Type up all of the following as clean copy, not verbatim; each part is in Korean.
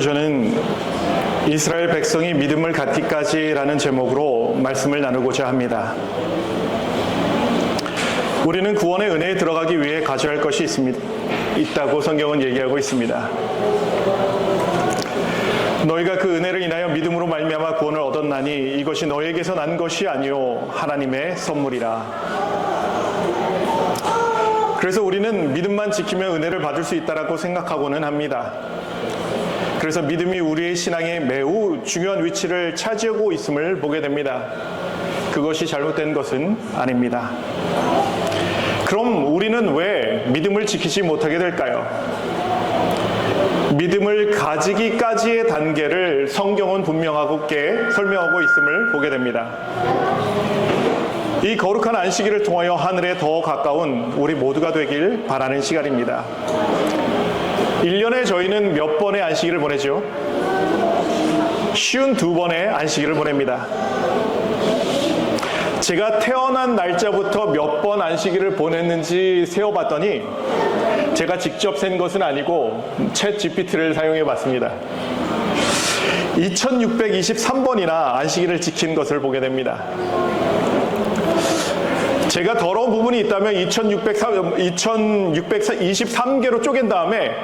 오늘 저는 이스라엘 백성이 믿음을 갖기까지라는 제목으로 말씀을 나누고자 합니다. 우리는 구원의 은혜에 들어가기 위해 가져야 할 것이 있다고 성경은 얘기하고 있습니다. 너희가 그 은혜를 인하여 믿음으로 말미암아 구원을 얻었나니 이것이 너희에게서 난 것이 아니요 하나님의 선물이라. 그래서 우리는 믿음만 지키면 은혜를 받을 수 있다라고 생각하고는 합니다. 그래서 믿음이 우리의 신앙에 매우 중요한 위치를 차지하고 있음을 보게 됩니다. 그것이 잘못된 것은 아닙니다. 그럼 우리는 왜 믿음을 지키지 못하게 될까요? 믿음을 가지기까지의 단계를 성경은 분명하게 설명하고 있음을 보게 됩니다. 이 거룩한 안식일을 통하여 하늘에 더 가까운 우리 모두가 되길 바라는 시간입니다. 1년에 저희는 몇 번의 안식일을 보내죠? 52번의 안식일을 보냅니다. 제가 태어난 날짜부터 몇 번 안식일을 보냈는지 세어봤더니 제가 직접 센 것은 아니고 챗 GPT를 사용해 봤습니다. 2623번이나 안식일을 지킨 것을 보게 됩니다. 제가 더러운 부분이 있다면 2623개로 쪼갠 다음에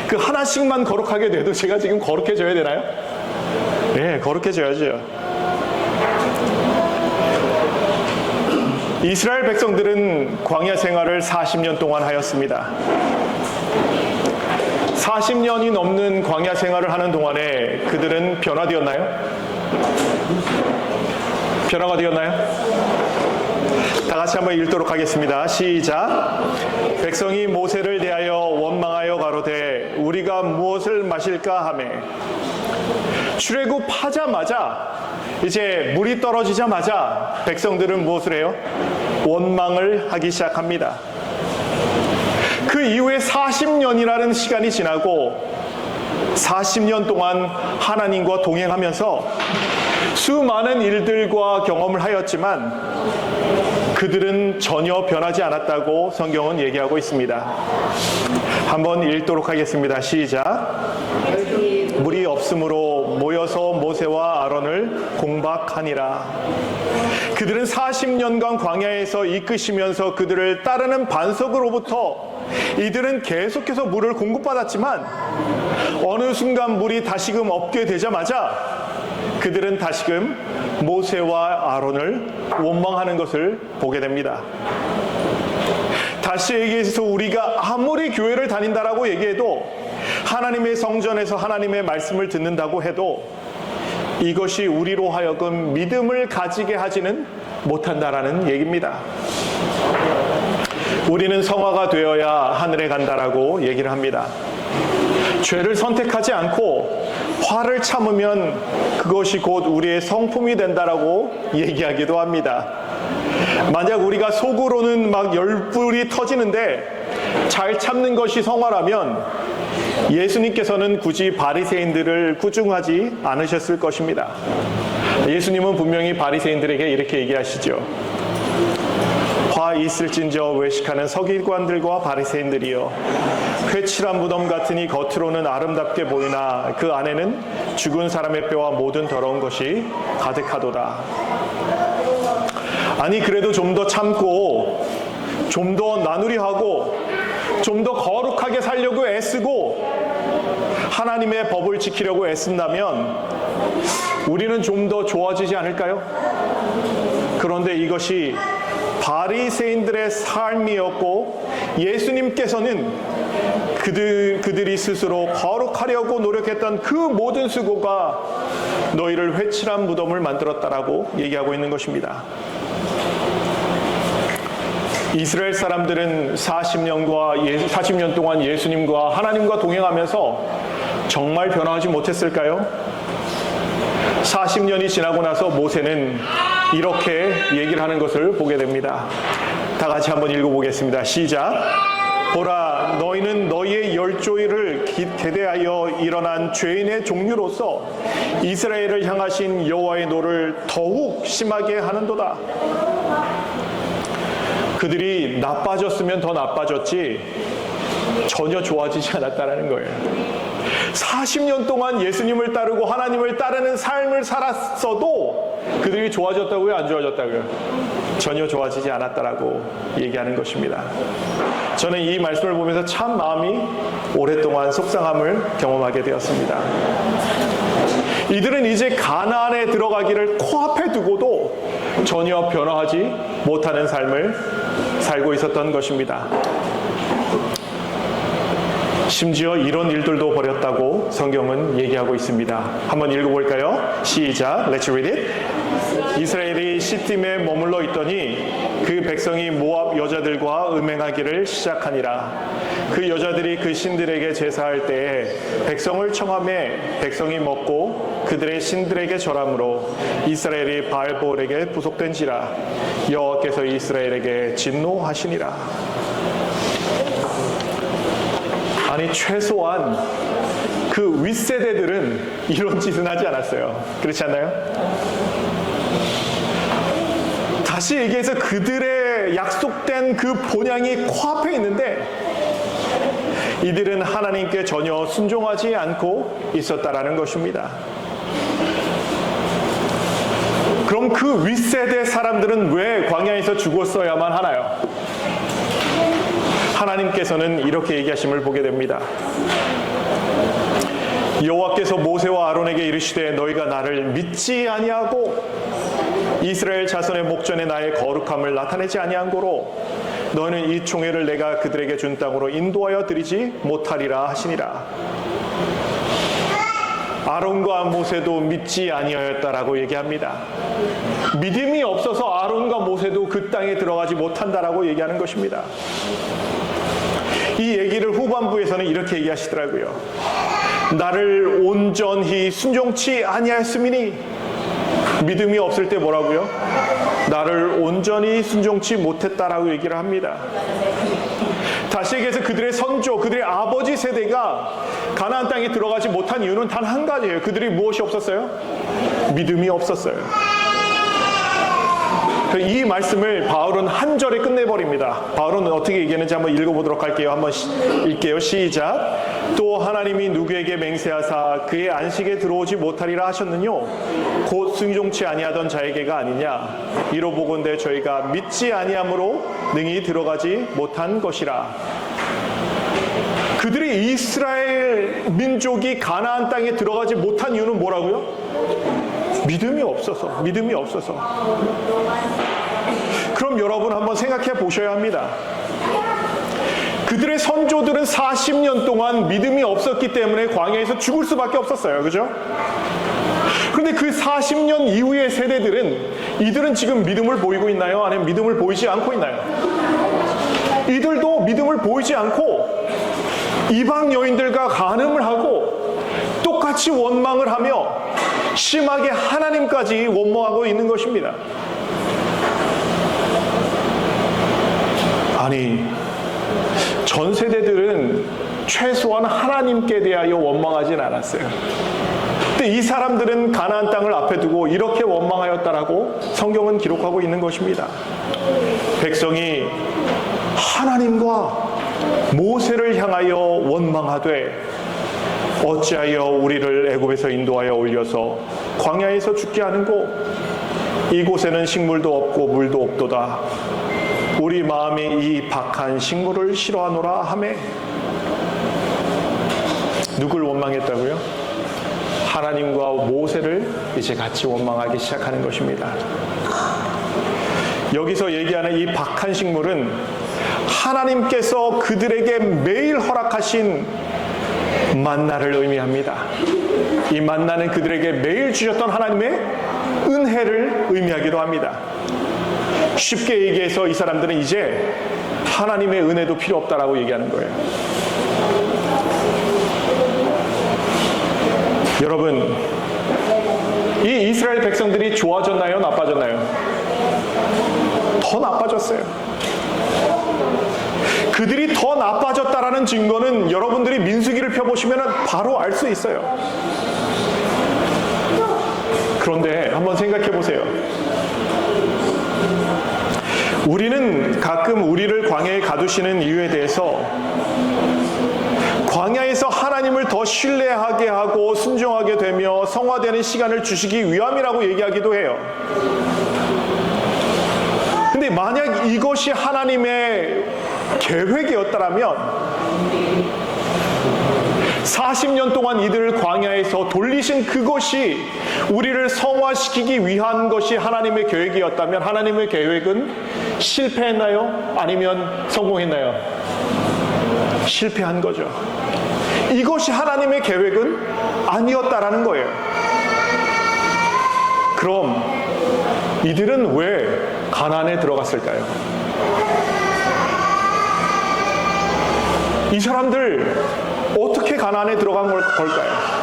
그 하나씩만 거룩하게 돼도 제가 지금 거룩해져야 되나요? 네, 거룩해져야죠. 이스라엘 백성들은 광야 생활을 40년 동안 하였습니다. 40년이 넘는 광야 생활을 하는 동안에 그들은 변화되었나요? 변화가 되었나요? 다 같이 한번 읽도록 하겠습니다. 시작. 백성이 모세를 대하여 원망하여 가로되 우리가 무엇을 마실까 하매 출애굽하자마자 이제 물이 떨어지자마자 백성들은 무엇을 해요? 원망을 하기 시작합니다. 그 이후에 40년이라는 시간이 지나고 40년 동안 하나님과 동행하면서 수많은 일들과 경험을 하였지만 그들은 전혀 변하지 않았다고 성경은 얘기하고 있습니다. 한번 읽도록 하겠습니다. 시작. 물이 없으므로 모여서 모세와 아론을 공박하니라. 그들은 40년간 광야에서 이끄시면서 그들을 따르는 반석으로부터 이들은 계속해서 물을 공급받았지만 어느 순간 물이 다시금 없게 되자마자 그들은 다시금 모세와 아론을 원망하는 것을 보게 됩니다. 다시 얘기해서 우리가 아무리 교회를 다닌다라고 얘기해도 하나님의 성전에서 하나님의 말씀을 듣는다고 해도 이것이 우리로 하여금 믿음을 가지게 하지는 못한다라는 얘기입니다. 우리는 성화가 되어야 하늘에 간다라고 얘기를 합니다. 죄를 선택하지 않고 화를 참으면 그것이 곧 우리의 성품이 된다라고 얘기하기도 합니다. 만약 우리가 속으로는 막 열불이 터지는데 잘 참는 것이 성화라면 예수님께서는 굳이 바리새인들을 꾸중하지 않으셨을 것입니다. 예수님은 분명히 바리새인들에게 이렇게 얘기하시죠. 화 있을진저 외식하는 서기관들과 바리새인들이여 회칠한 무덤 같으니 겉으로는 아름답게 보이나 그 안에는 죽은 사람의 뼈와 모든 더러운 것이 가득하도다. 아니 그래도 좀 더 참고 좀 더 나누리하고 좀 더 거룩하게 살려고 애쓰고 하나님의 법을 지키려고 애쓴다면 우리는 좀 더 좋아지지 않을까요? 그런데 이것이 바리새인들의 삶이었고 예수님께서는 그들이 스스로 거룩하려고 노력했던 그 모든 수고가 너희를 회칠한 무덤을 만들었다라고 얘기하고 있는 것입니다. 이스라엘 사람들은 40년 동안 예수님과 하나님과 동행하면서 정말 변화하지 못했을까요? 40년이 지나고 나서 모세는 이렇게 얘기를 하는 것을 보게 됩니다. 다 같이 한번 읽어보겠습니다. 시작. 보라, 너희는 너희의 열조를 대대하여 일어난 죄인의 종류로서 이스라엘을 향하신 여호와의 노를 더욱 심하게 하는도다. 그들이 나빠졌으면 더 나빠졌지 전혀 좋아지지 않았다는 거예요. 40년 동안 예수님을 따르고 하나님을 따르는 삶을 살았어도 그들이 좋아졌다고요? 안 좋아졌다고요? 전혀 좋아지지 않았다라고 얘기하는 것입니다. 저는 이 말씀을 보면서 참 마음이 오랫동안 속상함을 경험하게 되었습니다. 이들은 이제 가나안에 들어가기를 코앞에 두고도 전혀 변화하지 못하는 삶을 살고 있었던 것입니다. 심지어 이런 일들도 벌였다고 성경은 얘기하고 있습니다. 한번 읽어볼까요? 시작. Let's read it. 이스라엘이 시팀에 머물러 있더니 그 백성이 모압 여자들과 음행하기를 시작하니라. 그 여자들이 그 신들에게 제사할 때에 백성을 청함에 백성이 먹고 그들의 신들에게 절함으로 이스라엘이 바알보올에게 부속된지라. 여호와께서 이스라엘에게 진노하시니라. 아니, 최소한 그 윗세대들은 이런 짓은 하지 않았어요. 그렇지 않나요? 다시 얘기해서 그들의 약속된 그 본향이 코앞에 있는데 이들은 하나님께 전혀 순종하지 않고 있었다라는 것입니다. 그럼 그 윗세대 사람들은 왜 광야에서 죽었어야만 하나요? 하나님께서는 이렇게 얘기하심을 보게 됩니다. 여호와께서 모세와 아론에게 이르시되 너희가 나를 믿지 아니하고 이스라엘 자손의 목전에 나의 거룩함을 나타내지 아니한 고로 너희는 이 총회를 내가 그들에게 준 땅으로 인도하여 드리지 못하리라 하시니라. 아론과 모세도 믿지 아니하였다라고 얘기합니다. 믿음이 없어서 아론과 모세도 그 땅에 들어가지 못한다라고 얘기하는 것입니다. 이 얘기를 후반부에서는 이렇게 얘기하시더라고요. 나를 온전히 순종치 아니하였음이니. 믿음이 없을 때 뭐라고요? 나를 온전히 순종치 못했다라고 얘기를 합니다. 다시 얘기해서 그들의 선조, 그들의 아버지 세대가 가나안 땅에 들어가지 못한 이유는 단 한 가지예요. 그들이 무엇이 없었어요? 믿음이 없었어요. 이 말씀을 바울은 한 절에 끝내버립니다. 바울은 어떻게 얘기했는지 한번 읽어보도록 할게요. 한번 읽게요. 시작. 또 하나님이 누구에게 맹세하사 그의 안식에 들어오지 못하리라 하셨느뇨? 곧 순종치 아니하던 자에게가 아니냐? 이로 보건대 저희가 믿지 아니함으로 능히 들어가지 못한 것이라. 그들이 이스라엘 민족이 가나안 땅에 들어가지 못한 이유는 뭐라고요? 믿음이 없어서. 그럼 여러분 한번 생각해 보셔야 합니다. 그들의 선조들은 40년 동안 믿음이 없었기 때문에 광야에서 죽을 수밖에 없었어요. 그죠? 그런데 그 40년 이후의 세대들은 이들은 지금 믿음을 보이고 있나요? 아니면 믿음을 보이지 않고 있나요? 이들도 믿음을 보이지 않고 이방 여인들과 간음을 하고 똑같이 원망을 하며 심하게 하나님까지 원망하고 있는 것입니다. 아니, 전 세대들은 최소한 하나님께 대하여 원망하진 않았어요. 근데 이 사람들은 가나안 땅을 앞에 두고 이렇게 원망하였다라고 성경은 기록하고 있는 것입니다. 백성이 하나님과 모세를 향하여 원망하되 어찌하여 우리를 애굽에서 인도하여 올려서 광야에서 죽게 하는고 이곳에는 식물도 없고 물도 없도다. 우리 마음이 이 박한 식물을 싫어하노라 하매. 누굴 원망했다고요? 하나님과 모세를 이제 같이 원망하기 시작하는 것입니다. 여기서 얘기하는 이 박한 식물은 하나님께서 그들에게 매일 허락하신 만나를 의미합니다. 이 만나는 그들에게 매일 주셨던 하나님의 은혜를 의미하기도 합니다. 쉽게 얘기해서 이 사람들은 이제 하나님의 은혜도 필요 없다라고 얘기하는 거예요. 여러분, 이 이스라엘 백성들이 좋아졌나요? 나빠졌나요? 더 나빠졌어요. 그들이 더 나빠졌다라는 증거는 여러분들이 민수기를 펴보시면 바로 알 수 있어요. 그런데 한번 생각해 보세요. 우리는 가끔 우리를 광야에 가두시는 이유에 대해서 하나님을 더 신뢰하게 하고 순종하게 되며 성화되는 시간을 주시기 위함이라고 얘기하기도 해요. 근데 만약 이것이 하나님의 계획이었다면 40년 동안 이들을 광야에서 돌리신 그것이 우리를 성화시키기 위한 것이 하나님의 계획이었다면 하나님의 계획은 실패했나요? 아니면 성공했나요? 실패한 거죠. 이것이 하나님의 계획은 아니었다라는 거예요. 그럼 이들은 왜 가나안에 들어갔을까요? 이 사람들 어떻게 가나안에 들어간 걸까요?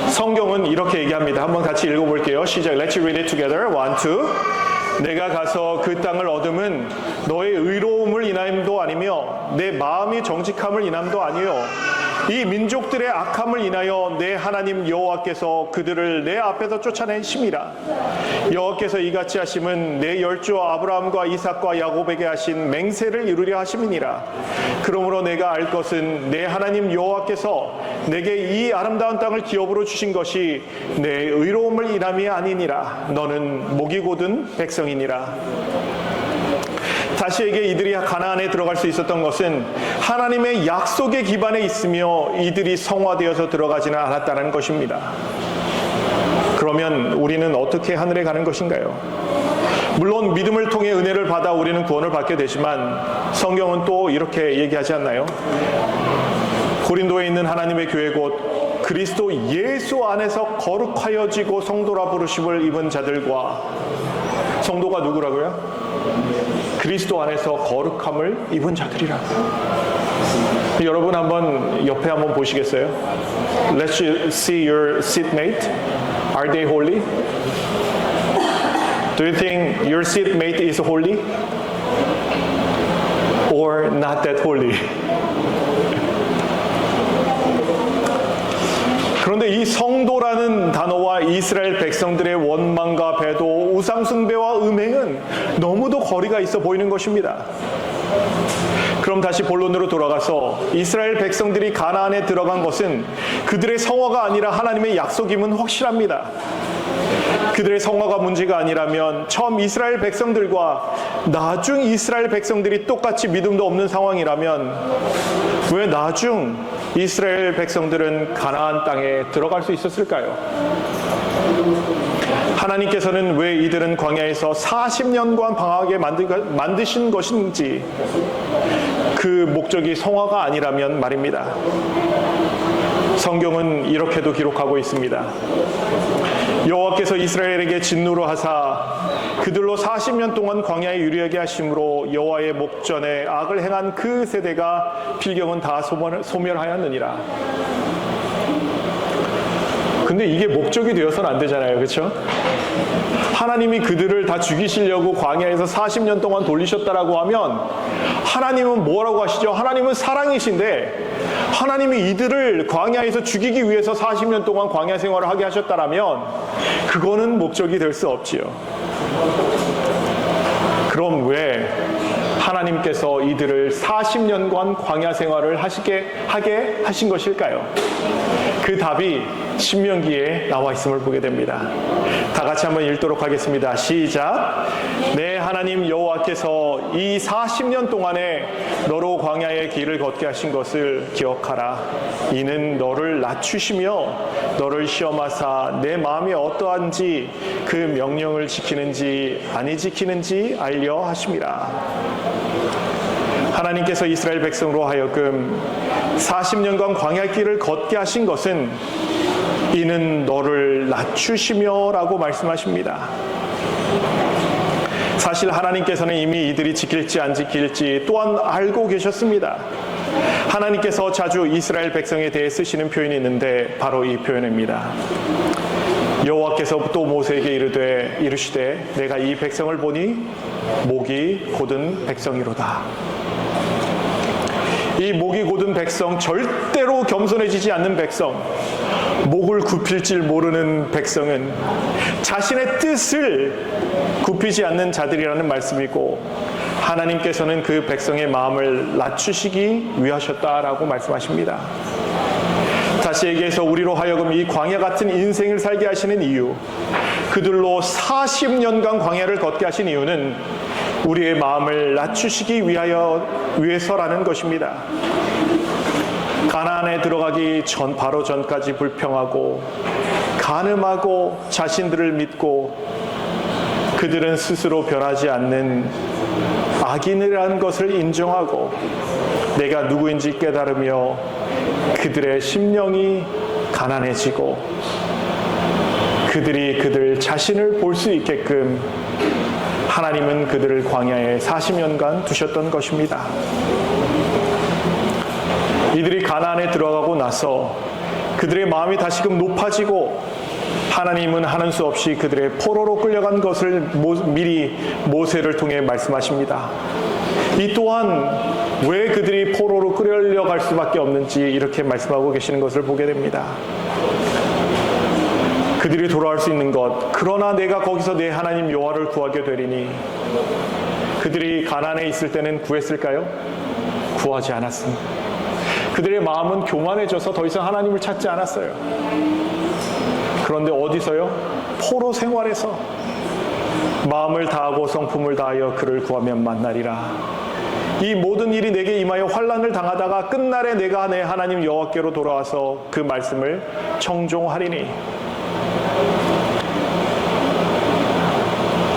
성경은 이렇게 얘기합니다. 한번 같이 읽어볼게요. 시작. Let's read it together. 1, 2. 내가 가서 그 땅을 얻음은 너의 의로움을 인하여도 아니며 내 마음이 정직함을 인함도 아니요 이 민족들의 악함을 인하여 내 하나님 여호와께서 그들을 내 앞에서 쫓아내심이라. 여호와께서 이같이 하심은 내 열조와 아브라함과 이삭과 야곱에게 하신 맹세를 이루려 하심이니라. 그러므로 내가 알 것은 내 하나님 여호와께서 내게 이 아름다운 땅을 기업으로 주신 것이 내 의로움을 인함이 아니니라. 너는 목이 곧은 백성이니라. 다시 얘기해 이들이 가나안에 들어갈 수 있었던 것은 하나님의 약속의 기반에 있으며 이들이 성화되어서 들어가지는 않았다는 것입니다. 그러면 우리는 어떻게 하늘에 가는 것인가요? 물론 믿음을 통해 은혜를 받아 우리는 구원을 받게 되지만 성경은 또 이렇게 얘기하지 않나요? 고린도에 있는 하나님의 교회 곧 그리스도 예수 안에서 거룩하여지고 성도라 부르심을 입은 자들과 성도가 누구라고요? 그리스도 안에서 거룩함을 입은 자들이라고. 여러분 한번 옆에 한번 보시겠어요? Let's see your seatmate. Are they holy? Do you think your seatmate is holy? Or not that holy? 그런데 이 성도라는 단어와 이스라엘 백성들의 원망과 배도, 우상숭배와 음행은 너무도 거리가 있어 보이는 것입니다. 그럼 다시 본론으로 돌아가서 이스라엘 백성들이 가나안에 들어간 것은 그들의 성화가 아니라 하나님의 약속임은 확실합니다. 그들의 성화가 문제가 아니라면 처음 이스라엘 백성들과 나중 이스라엘 백성들이 똑같이 믿음도 없는 상황이라면 왜 나중 이스라엘 백성들은 가나안 땅에 들어갈 수 있었을까요? 하나님께서는 왜 이들은 광야에서 40년간 방황하게 만드신 것인지 그 목적이 성화가 아니라면 말입니다. 성경은 이렇게도 기록하고 있습니다. 여호와께서 이스라엘에게 진노로 하사 그들로 40년 동안 광야에 유리하게 하심으로 여호와의 목전에 악을 행한 그 세대가 필경은 다 소멸하였느니라. 근데 이게 목적이 되어서는 안 되잖아요. 그렇죠? 하나님이 그들을 다 죽이시려고 광야에서 40년 동안 돌리셨다라고 하면 하나님은 뭐라고 하시죠? 하나님은 사랑이신데 하나님이 이들을 광야에서 죽이기 위해서 40년 동안 광야 생활을 하게 하셨다라면 그거는 목적이 될 수 없지요. 그럼 왜 하나님께서 이들을 40년간 광야 생활을 하게 하신 것일까요? 그 답이 신명기에 나와 있음을 보게 됩니다. 다 같이 한번 읽도록 하겠습니다. 시작. 내 하나님 여호와께서 이 40년 동안에 너로 광야의 길을 걷게 하신 것을 기억하라. 이는 너를 낮추시며 너를 시험하사 내 마음이 어떠한지 그 명령을 지키는지 아니 지키는지 알려 하심이라. 하나님께서 이스라엘 백성으로 하여금 40년간 광야 길을 걷게 하신 것은 이는 너를 낮추시며 라고 말씀하십니다. 사실 하나님께서는 이미 이들이 지킬지 안 지킬지 또한 알고 계셨습니다. 하나님께서 자주 이스라엘 백성에 대해 쓰시는 표현이 있는데 바로 이 표현입니다. 여호와께서 또 모세에게 이르시되 내가 이 백성을 보니 목이 곧은 백성이로다. 이 목이 곧은 백성, 절대로 겸손해지지 않는 백성, 목을 굽힐 줄 모르는 백성은 자신의 뜻을 굽히지 않는 자들이라는 말씀이고 하나님께서는 그 백성의 마음을 낮추시기 위하셨다라고 말씀하십니다. 다시 얘기해서 우리로 하여금 이 광야 같은 인생을 살게 하시는 이유, 그들로 40년간 광야를 걷게 하신 이유는 우리의 마음을 낮추시기 위해서라는 것입니다. 가나안에 들어가기 바로 전까지 불평하고 간음하고 자신들을 믿고 그들은 스스로 변하지 않는 악인이라는 것을 인정하고 내가 누구인지 깨달으며 그들의 심령이 가난해지고 그들이 그들 자신을 볼 수 있게끔 하나님은 그들을 광야에 40년간 두셨던 것입니다. 이들이 가나안에 들어가고 나서 그들의 마음이 다시금 높아지고 하나님은 하는 수 없이 그들의 포로로 끌려간 것을 미리 모세를 통해 말씀하십니다. 이 또한 왜 그들이 포로로 끌려갈 수밖에 없는지 이렇게 말씀하고 계시는 것을 보게 됩니다. 그들이 돌아올 수 있는 것, 그러나 내가 거기서 내 하나님 여호와를 구하게 되리니. 그들이 가나안에 있을 때는 구했을까요? 구하지 않았습니다. 그들의 마음은 교만해져서 더 이상 하나님을 찾지 않았어요. 그런데 어디서요? 포로 생활에서 마음을 다하고 성품을 다하여 그를 구하면 만나리라. 이 모든 일이 내게 임하여 환난을 당하다가 끝날에 내가 내 하나님 여호와께로 돌아와서 그 말씀을 청종하리니.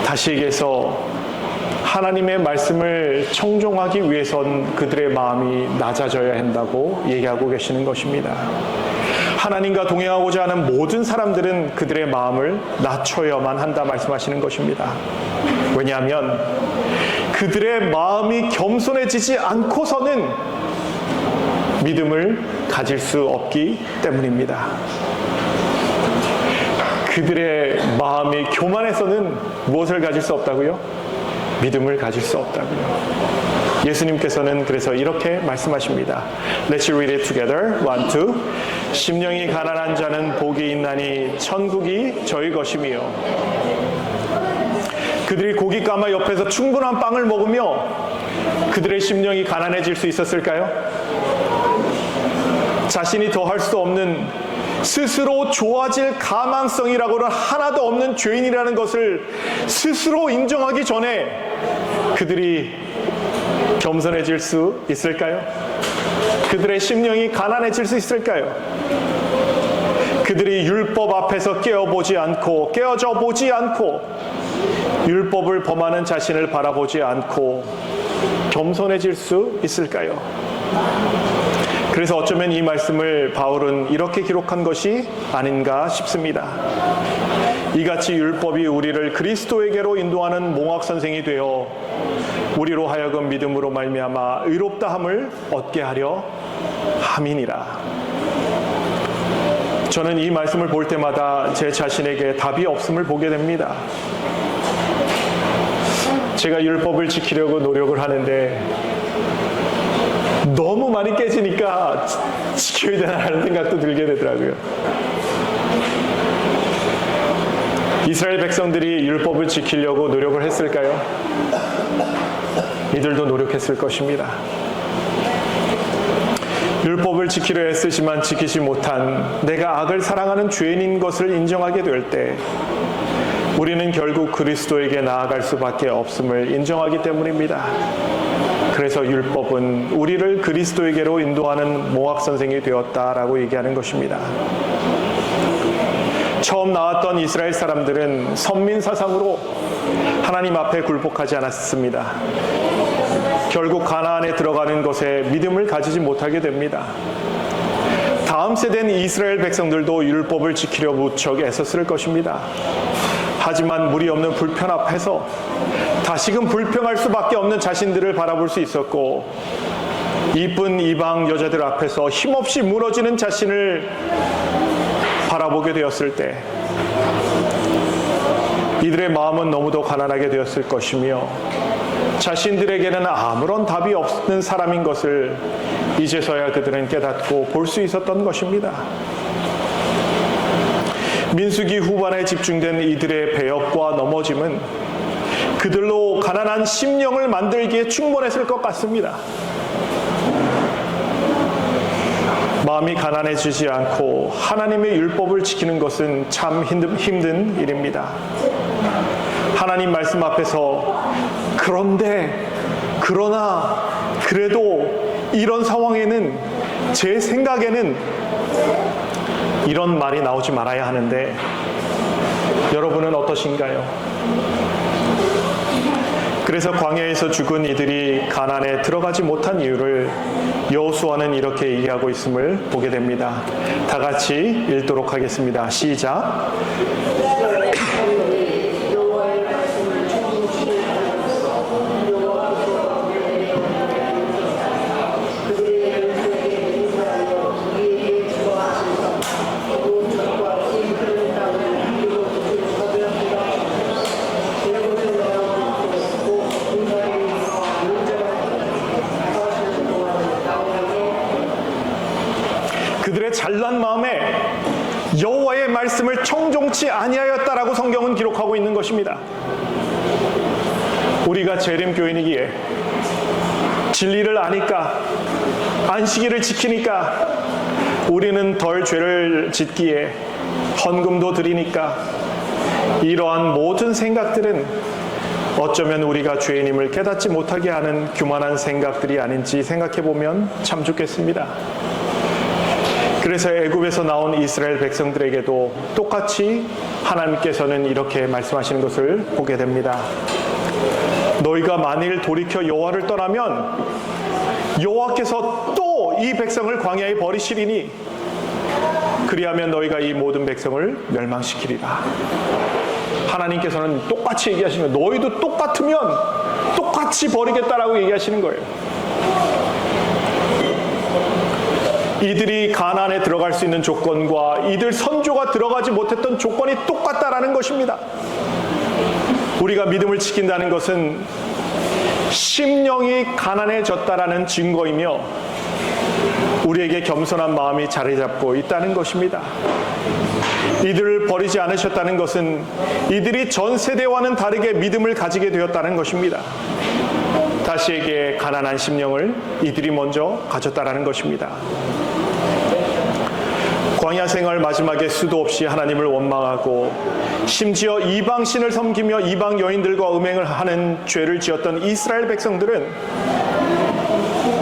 다시 얘기해서 하나님의 말씀을 청종하기 위해선 그들의 마음이 낮아져야 한다고 얘기하고 계시는 것입니다. 하나님과 동행하고자 하는 모든 사람들은 그들의 마음을 낮춰야만 한다 말씀하시는 것입니다. 왜냐하면 그들의 마음이 겸손해지지 않고서는 믿음을 가질 수 없기 때문입니다. 그들의 마음이 교만해서는 무엇을 가질 수 없다고요? 믿음을 가질 수 없다고요. 예수님께서는 그래서 이렇게 말씀하십니다. Let's read it together. 1, 2. 심령이 가난한 자는 복이 있나니 천국이 저희 것이며. 그들이 고기 까마 옆에서 충분한 빵을 먹으며 그들의 심령이 가난해질 수 있었을까요? 자신이 더 할 수 없는 스스로 좋아질 가망성이라고는 하나도 없는 죄인이라는 것을 스스로 인정하기 전에 그들이 겸손해질 수 있을까요? 그들의 심령이 가난해질 수 있을까요? 그들이 율법 앞에서 깨어져 보지 않고 율법을 범하는 자신을 바라보지 않고 겸손해질 수 있을까요? 그래서 어쩌면 이 말씀을 바울은 이렇게 기록한 것이 아닌가 싶습니다. 이같이 율법이 우리를 그리스도에게로 인도하는 몽학선생이 되어 우리로 하여금 믿음으로 말미암아 의롭다함을 얻게 하려 함이니라. 저는 이 말씀을 볼 때마다 제 자신에게 답이 없음을 보게 됩니다. 제가 율법을 지키려고 노력을 하는데 너무 많이 깨지니까 지켜야 되나라는 생각도 들게 되더라고요. 이스라엘 백성들이 율법을 지키려고 노력을 했을까요? 이들도 노력했을 것입니다. 율법을 지키려 애쓰지만 지키지 못한 내가 악을 사랑하는 죄인인 것을 인정하게 될 때 우리는 결국 그리스도에게 나아갈 수밖에 없음을 인정하기 때문입니다. 그래서 율법은 우리를 그리스도에게로 인도하는 몽학선생이 되었다라고 얘기하는 것입니다. 처음 나왔던 이스라엘 사람들은 선민 사상으로 하나님 앞에 굴복하지 않았습니다. 결국 가나안에 들어가는 것에 믿음을 가지지 못하게 됩니다. 다음 세대인 이스라엘 백성들도 율법을 지키려 무척 애썼을 것입니다. 하지만 무리 없는 불편 앞에서 다시금 불평할 수밖에 없는 자신들을 바라볼 수 있었고 이쁜 이방 여자들 앞에서 힘없이 무너지는 자신을 바라보게 되었을 때 이들의 마음은 너무도 가난하게 되었을 것이며 자신들에게는 아무런 답이 없는 사람인 것을 이제서야 그들은 깨닫고 볼 수 있었던 것입니다. 민수기 후반에 집중된 이들의 배역과 넘어짐은 그들로 가난한 심령을 만들기에 충분했을 것 같습니다. 마음이 가난해지지 않고 하나님의 율법을 지키는 것은 참 힘든 일입니다. 하나님 말씀 앞에서 그러나 그래도 이런 상황에는 제 생각에는 이런 말이 나오지 말아야 하는데 여러분은 어떠신가요? 그래서 광야에서 죽은 이들이 가나안에 들어가지 못한 이유를 여호수아는 이렇게 얘기하고 있음을 보게 됩니다. 다 같이 읽도록 하겠습니다. 시작. 그들의 잘난 마음에 여호와의 말씀을 청종치 아니하였다라고 성경은 기록하고 있는 것입니다. 우리가 재림교인이기에 진리를 아니까 안식일을 지키니까 우리는 덜 죄를 짓기에 헌금도 드리니까 이러한 모든 생각들은 어쩌면 우리가 죄인임을 깨닫지 못하게 하는 교만한 생각들이 아닌지 생각해보면 참 좋겠습니다. 그래서 애굽에서 나온 이스라엘 백성들에게도 똑같이 하나님께서는 이렇게 말씀하시는 것을 보게 됩니다. 너희가 만일 돌이켜 여호와를 떠나면 여호와께서 또 이 백성을 광야에 버리시리니 그리하면 너희가 이 모든 백성을 멸망시키리라. 하나님께서는 똑같이 얘기하시는 거예요. 너희도 똑같으면 똑같이 버리겠다라고 얘기하시는 거예요. 이들이 가나안에 들어갈 수 있는 조건과 이들 선조가 들어가지 못했던 조건이 똑같다라는 것입니다. 우리가 믿음을 지킨다는 것은 심령이 가난해졌다라는 증거이며 우리에게 겸손한 마음이 자리 잡고 있다는 것입니다. 이들을 버리지 않으셨다는 것은 이들이 전 세대와는 다르게 믿음을 가지게 되었다는 것입니다. 다시에게 가난한 심령을 이들이 먼저 가졌다라는 것입니다. 광야 생활 마지막에 수도 없이 하나님을 원망하고 심지어 이방신을 섬기며 이방 여인들과 음행을 하는 죄를 지었던 이스라엘 백성들은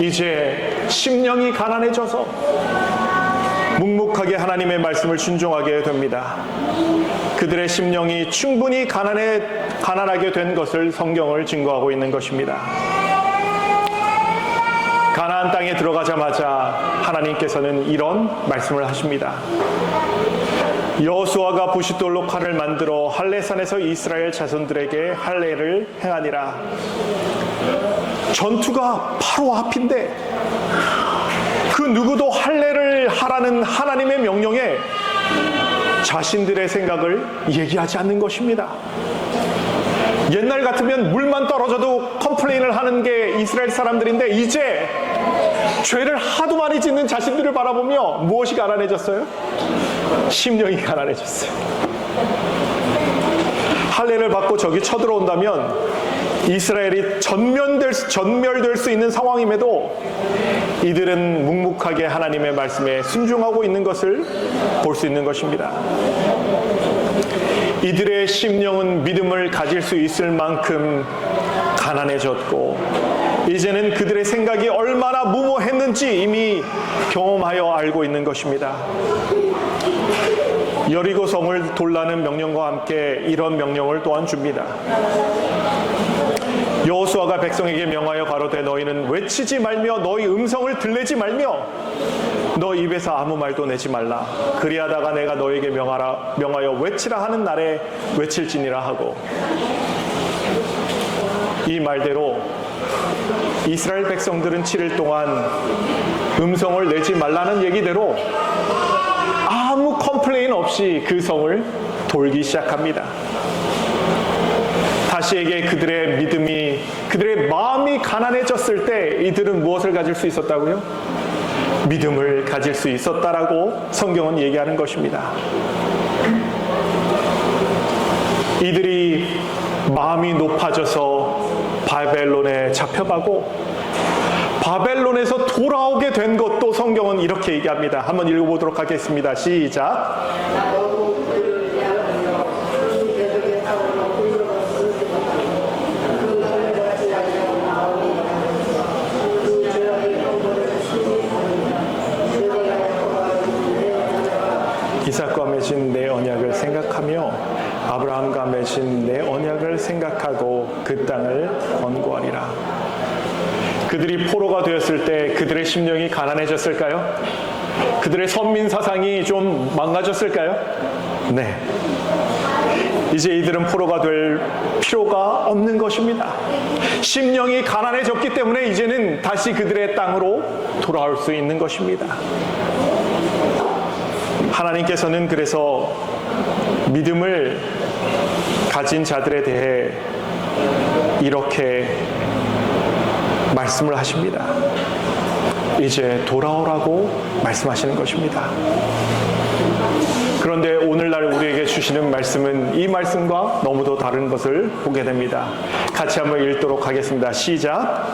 이제 심령이 가난해져서 묵묵하게 하나님의 말씀을 순종하게 됩니다. 그들의 심령이 충분히 가난하게 된 것을 성경을 증거하고 있는 것입니다. 가나안 땅에 들어가자마자 하나님께서는 이런 말씀을 하십니다. 여호수아가 부싯돌로 칼을 만들어 할례산에서 이스라엘 자손들에게 할례를 행하니라. 전투가 바로 앞인데 그 누구도 할례를 하라는 하나님의 명령에 자신들의 생각을 얘기하지 않는 것입니다. 옛날 같으면 물만 떨어져도 컴플레인을 하는 게 이스라엘 사람들인데 이제 죄를 하도 많이 짓는 자신들을 바라보며 무엇이 가난해졌어요? 심령이 가난해졌어요. 할례를 받고 적이 쳐들어온다면 이스라엘이 전멸될 수 있는 상황임에도 이들은 묵묵하게 하나님의 말씀에 순종하고 있는 것을 볼 수 있는 것입니다. 이들의 심령은 믿음을 가질 수 있을 만큼 가난해졌고 이제는 그들의 생각이 얼마나 무모했는지 이미 경험하여 알고 있는 것입니다. 여리고성을 돌라는 명령과 함께 이런 명령을 또한 줍니다. 여호수아가 백성에게 명하여 가로되 너희는 외치지 말며 너희 음성을 들내지 말며 너 입에서 아무 말도 내지 말라. 그리하다가 내가 너에게 명하여 외치라 하는 날에 외칠지니라 하고 이 말대로 이스라엘 백성들은 7일 동안 음성을 내지 말라는 얘기대로 아무 컴플레인 없이 그 성을 돌기 시작합니다. 다시에게 그들의 마음이 가난해졌을 때 이들은 무엇을 가질 수 있었다고요? 믿음을 가질 수 있었다라고 성경은 얘기하는 것입니다. 이들이 마음이 높아져서 바벨론에 잡혀가고 바벨론에서 돌아오게 된 것도 성경은 이렇게 얘기합니다. 한번 읽어보도록 하겠습니다. 시작. 이삭과 맺은 내 언약을 생각하며 아브라함과 맺은 내 언약을 생각하고 그 땅을 권고하리라. 그들이 포로가 되었을 때 그들의 심령이 가난해졌을까요? 그들의 선민 사상이 좀 망가졌을까요? 네. 이제 이들은 포로가 될 필요가 없는 것입니다. 심령이 가난해졌기 때문에 이제는 다시 그들의 땅으로 돌아올 수 있는 것입니다. 하나님께서는 그래서 믿음을 가진 자들에 대해 이렇게 말씀을 하십니다. 이제 돌아오라고 말씀하시는 것입니다. 그런데 오늘날 우리에게 주시는 말씀은 이 말씀과 너무도 다른 것을 보게 됩니다. 같이 한번 읽도록 하겠습니다. 시작.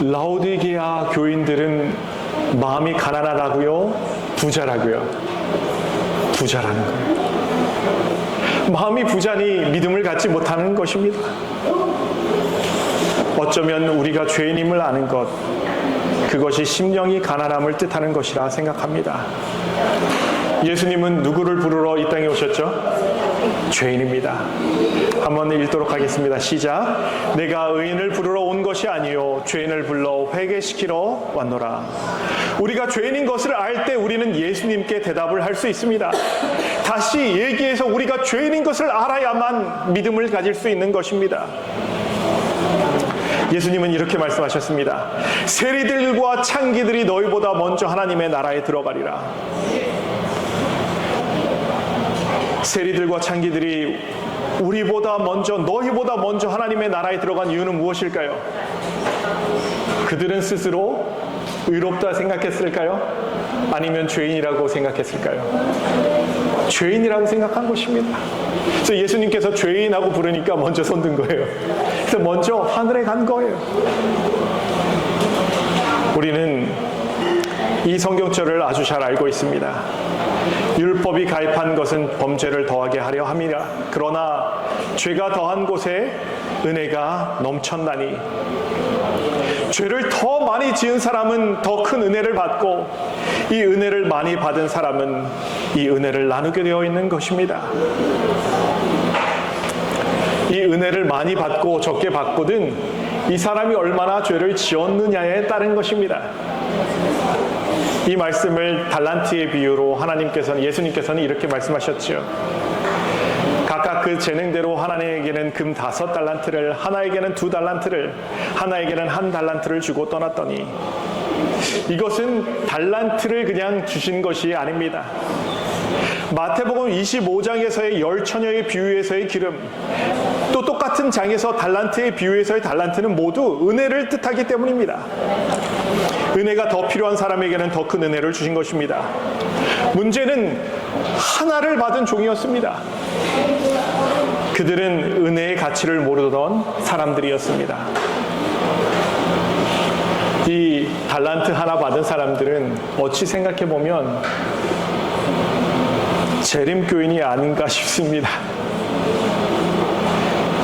라오디게아 교인들은 마음이 가난하다고요? 부자라고요? 부자라는 거예요. 마음이 부자니 믿음을 갖지 못하는 것입니다. 어쩌면 우리가 죄인임을 아는 것, 그것이 심령이 가난함을 뜻하는 것이라 생각합니다. 예수님은 누구를 부르러 이 땅에 오셨죠? 죄인입니다. 한번 읽도록 하겠습니다. 시작. 내가 의인을 부르러 온 것이 아니요 죄인을 불러 회개시키러 왔노라. 우리가 죄인인 것을 알 때 우리는 예수님께 대답을 할 수 있습니다. 다시 얘기해서 우리가 죄인인 것을 알아야만 믿음을 가질 수 있는 것입니다. 예수님은 이렇게 말씀하셨습니다. 세리들과 창기들이 너희보다 먼저 하나님의 나라에 들어가리라. 세리들과 창기들이 우리보다 먼저, 너희보다 먼저 하나님의 나라에 들어간 이유는 무엇일까요? 그들은 스스로 의롭다 생각했을까요? 아니면 죄인이라고 생각했을까요? 죄인이라고 생각한 것입니다. 그래서 예수님께서 죄인하고 부르니까 먼저 손든 거예요. 그래서 먼저 하늘에 간 거예요. 우리는 이 성경절을 아주 잘 알고 있습니다. 율법이 가입한 것은 범죄를 더하게 하려 함이라. 그러나 죄가 더한 곳에 은혜가 넘쳤나니. 죄를 더 많이 지은 사람은 더 큰 은혜를 받고 이 은혜를 많이 받은 사람은 이 은혜를 나누게 되어 있는 것입니다. 이 은혜를 많이 받고 적게 받거든 이 사람이 얼마나 죄를 지었느냐에 따른 것입니다. 이 말씀을 달란트의 비유로 예수님께서는 이렇게 말씀하셨죠. 각각 그 재능대로 하나님에게는 금 5달란트를, 하나에게는 2달란트를, 하나에게는 1달란트를 주고 떠났더니, 이것은 달란트를 그냥 주신 것이 아닙니다. 마태복음 25장에서의 10처녀의 비유에서의 기름, 또 똑같은 장에서 달란트의 비유에서의 달란트는 모두 은혜를 뜻하기 때문입니다. 은혜가 더 필요한 사람에게는 더 큰 은혜를 주신 것입니다. 문제는 하나를 받은 종이었습니다. 그들은 은혜의 가치를 모르던 사람들이었습니다. 이 달란트 하나 받은 사람들은 어찌 생각해보면 재림교인이 아닌가 싶습니다.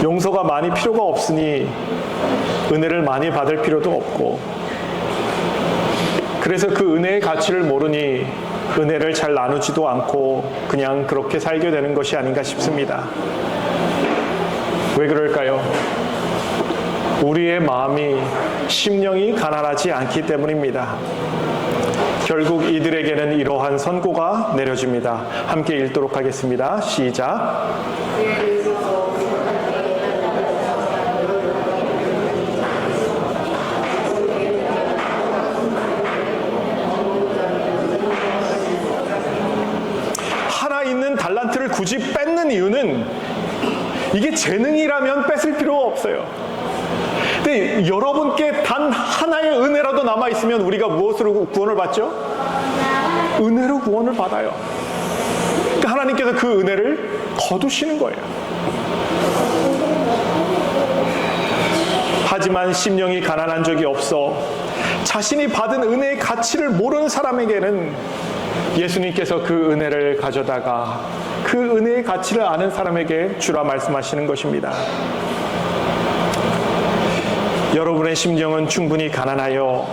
용서가 많이 필요가 없으니 은혜를 많이 받을 필요도 없고, 그래서 그 은혜의 가치를 모르니 은혜를 잘 나누지도 않고 그냥 그렇게 살게 되는 것이 아닌가 싶습니다. 왜 그럴까요? 우리의 마음이, 심령이 가난하지 않기 때문입니다. 결국 이들에게는 이러한 선고가 내려집니다. 함께 읽도록 하겠습니다. 시작. 하나 있는 달란트를 굳이 뺏는 이유는 이게 재능이라면 뺏을 필요가 없어요. 근데 근데 여러분께 단 하나의 은혜라도 남아있으면 우리가 무엇으로 구원을 받죠? 은혜로 구원을 받아요. 그러니까 하나님께서 그 은혜를 거두시는 거예요. 하지만 심령이 가난한 적이 없어 자신이 받은 은혜의 가치를 모르는 사람에게는 예수님께서 그 은혜를 가져다가 그 은혜의 가치를 아는 사람에게 주라 말씀하시는 것입니다. 여러분의 심령은 충분히 가난하여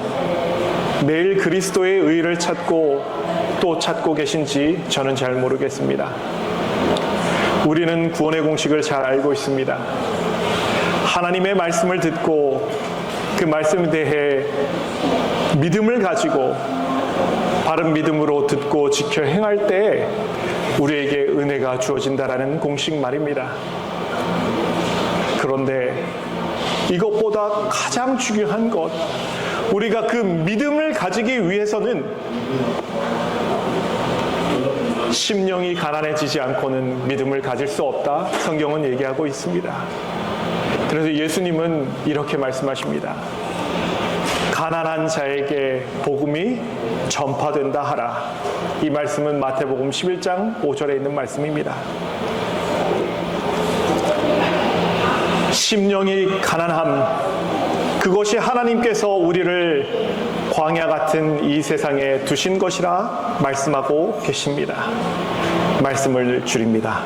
매일 그리스도의 의를 찾고 또 찾고 계신지 저는 잘 모르겠습니다. 우리는 구원의 공식을 잘 알고 있습니다. 하나님의 말씀을 듣고 그 말씀에 대해 믿음을 가지고 바른 믿음으로 듣고 지켜 행할 때 우리에게 은혜가 주어진다라는 공식 말입니다. 그런데 이것보다 가장 중요한 것, 우리가 그 믿음을 가지기 위해서는 심령이 가난해지지 않고는 믿음을 가질 수 없다. 성경은 얘기하고 있습니다. 그래서 예수님은 이렇게 말씀하십니다. 가난한 자에게 복음이 전파된다 하라. 이 말씀은 마태복음 11장 5절에 있는 말씀입니다. 심령이 가난함, 그것이 하나님께서 우리를 광야 같은 이 세상에 두신 것이라 말씀하고 계십니다. 말씀을 줄입니다.